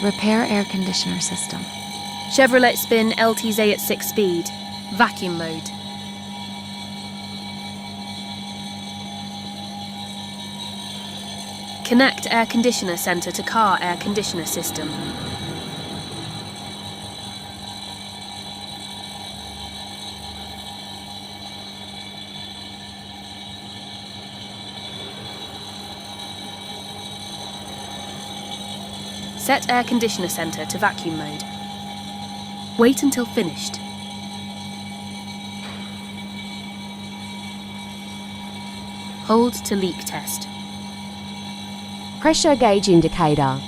Repair air conditioner system. Chevrolet spin LTZ at 6 speed. Vacuum mode. Connect air conditioner center to car air conditioner system. Set air conditioner center to vacuum mode. Wait until finished. Hold to leak test. Pressure gauge indicator.